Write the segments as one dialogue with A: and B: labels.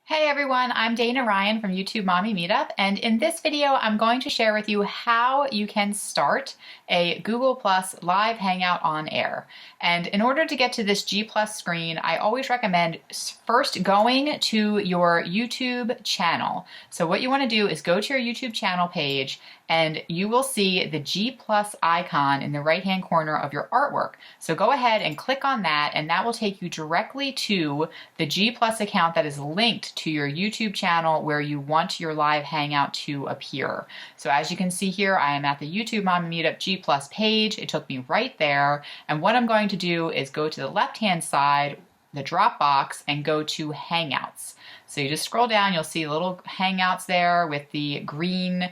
A: Hey everyone, I'm Dana Ryan from YouTube Mommy Meetup, and in this video I'm going to share with you how you can start a Google Plus live Hangout on air. And in order to get to this G Plus screen, I always recommend first going to your YouTube channel. So what you want to do is go to your YouTube channel page and you will see the G Plus icon in the right-hand corner of your artwork. So go ahead and click on that, and that will take you directly to the G Plus account that is linked to your YouTube channel where you want your live Hangout to appear. So as you can see here, I am at the YouTube Mommy Meetup G Plus page. It took me right there. And what I'm going to do is go to the left-hand side, the drop box, and go to Hangouts. So you just scroll down, you'll see little Hangouts there with the green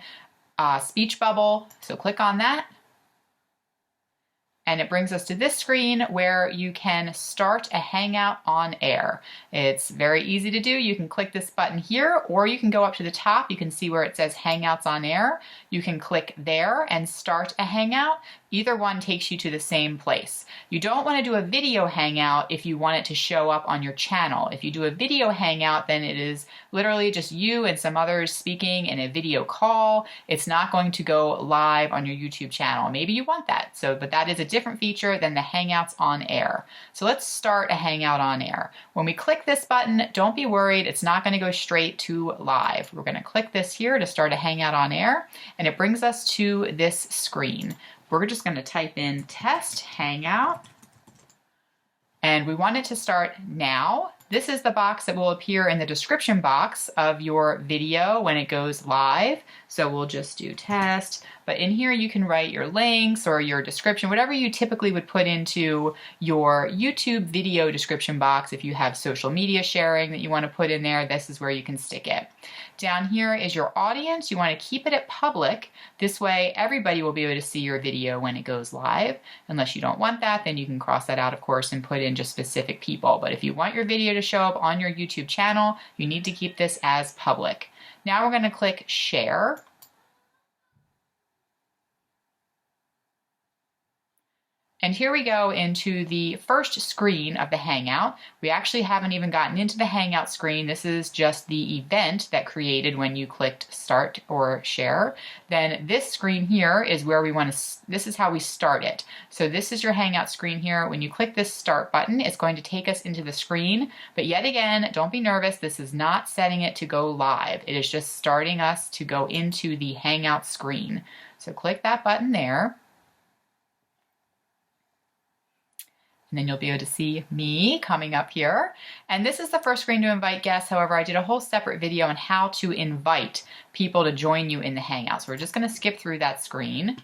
A: speech bubble. So click on that. And it brings us to this screen where you can start a Hangout on air. It's very easy to do. You can click this button here, or you can go up to the top. You can see where it says Hangouts on air. You can click there and start a Hangout. Either one takes you to the same place. You don't want to do a video Hangout if you want it to show up on your channel. If you do a video Hangout, then it is literally just you and some others speaking in a video call. It's not going to go live on your YouTube channel. Maybe you want that, but that is a different feature than the Hangouts on air. So let's start a Hangout on air. When we click this button, don't be worried, it's not going to go straight to live. We're going to click this here to start a Hangout on air, and it brings us to this screen. We're just going to type in test Hangout, and we want it to start now. This is the box that will appear in the description box of your video when it goes live. So we'll just do test, but in here you can write your links or your description, whatever you typically would put into your YouTube video description box. If you have social media sharing that you want to put in there, this is where you can stick it. Down here is your audience. You want to keep it at public. This way everybody will be able to see your video when it goes live. Unless you don't want that, then you can cross that out, of course, and put in just specific people. But if you want your video to show up on your YouTube channel, you need to keep this as public. Now we're going to click share. And here we go into the first screen of the Hangout. We actually haven't even gotten into the Hangout screen. This is just the event that created when you clicked start or share. Then this screen here is where we want to, this is how we start it. So this is your Hangout screen here. When you click this start button, it's going to take us into the screen. But yet again, don't be nervous. This is not setting it to go live. It is just starting us to go into the Hangout screen. So click that button there. And then you'll be able to see me coming up here. And this is the first screen to invite guests. However, I did a whole separate video on how to invite people to join you in the Hangout. So we're just going to skip through that screen.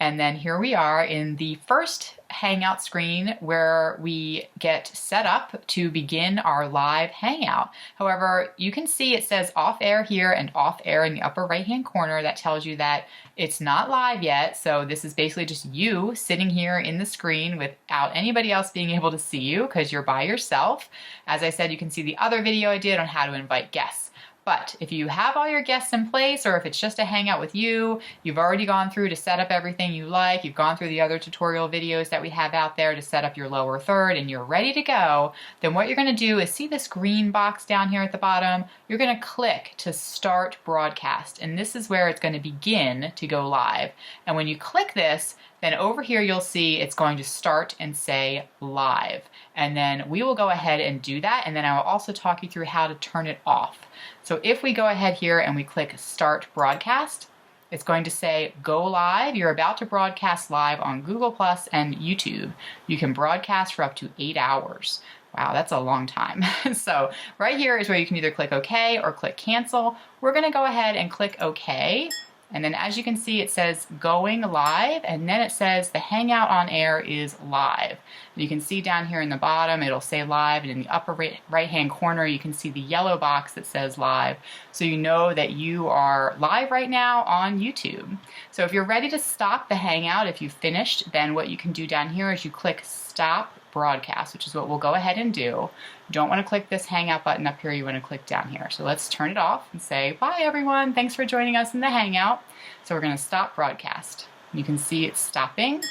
A: And then here we are in the first Hangout screen where we get set up to begin our live Hangout. However, you can see it says off air here and off air in the upper right-hand corner. That tells you that it's not live yet. So this is basically just you sitting here in the screen without anybody else being able to see you because you're by yourself. As I said, you can see the other video I did on how to invite guests. But if you have all your guests in place, or if it's just a Hangout with you, you've already gone through to set up everything you like, you've gone through the other tutorial videos that we have out there to set up your lower third, and you're ready to go, then what you're going to do is see this green box down here at the bottom. You're going to click to start broadcast, and this is where it's going to begin to go live. And when you click this, then over here you'll see it's going to start and say live. And then we will go ahead and do that, and then I will also talk you through how to turn it off. So if we go ahead here and we click start broadcast, it's going to say go live. You're about to broadcast live on Google Plus and YouTube. You can broadcast for up to 8 hours. Wow, that's a long time. So right here is where you can either click OK or click cancel. We're going to go ahead and click OK. And then as you can see, it says going live, and then it says the Hangout on air is live. You can see down here in the bottom, it'll say live, and in the upper right-hand corner, you can see the yellow box that says live. So you know that you are live right now on YouTube. So if you're ready to stop the Hangout, if you've finished, then what you can do down here is you click stop broadcast, which is what we'll go ahead and do. You don't want to click this Hangout button up here, you want to click down here. So let's turn it off and say, bye everyone, thanks for joining us in the Hangout. So we're going to stop broadcast. You can see it's stopping.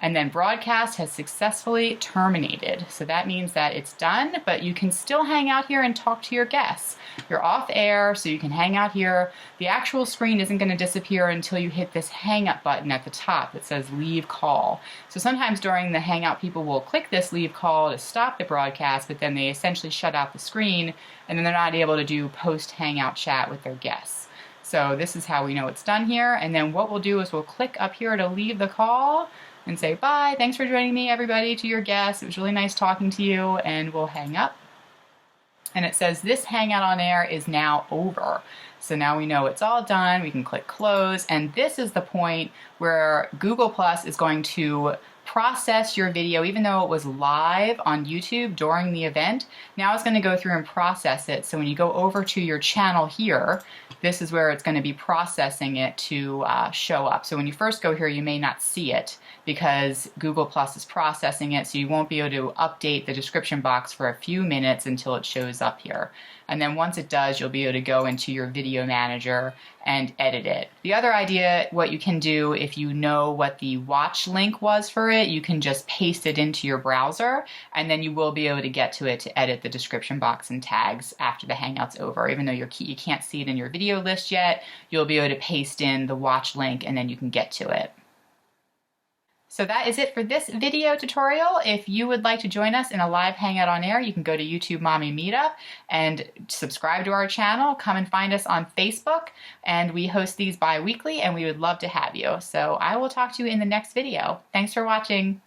A: And then broadcast has successfully terminated. So that means that it's done, but you can still hang out here and talk to your guests. You're off air, so you can hang out here. The actual screen isn't going to disappear until you hit this hang up button at the top that says leave call. So sometimes during the hangout, people will click this leave call to stop the broadcast, but then they essentially shut out the screen, and then they're not able to do post hangout chat with their guests. So this is how we know it's done here. And then what we'll do is we'll click up here to leave the call and say, bye, thanks for joining me, everybody, to your guests. It was really nice talking to you, and we'll hang up. And it says this hangout on air is now over. So now we know it's all done. We can click close. And this is the point where Google Plus is going to process your video, even though it was live on YouTube during the event. Now it's going to go through and process it. So when you go over to your channel here, this is where it's going to be processing it to show up. So when you first go here, you may not see it because Google Plus is processing it, so you won't be able to update the description box for a few minutes until it shows up here. And then once it does, you'll be able to go into your video manager and edit it. The other idea, what you can do if you know what the watch link was for it, you can just paste it into your browser, and then you will be able to get to it to edit the description box and tags after the Hangout's over. Even though you can't see it in your video list yet, you'll be able to paste in the watch link, and then you can get to it. So that is it for this video tutorial. If you would like to join us in a live Hangout on air, you can go to YouTube Mommy Meetup and subscribe to our channel. Come and find us on Facebook, and we host these bi-weekly, and we would love to have you. So I will talk to you in the next video. Thanks for watching.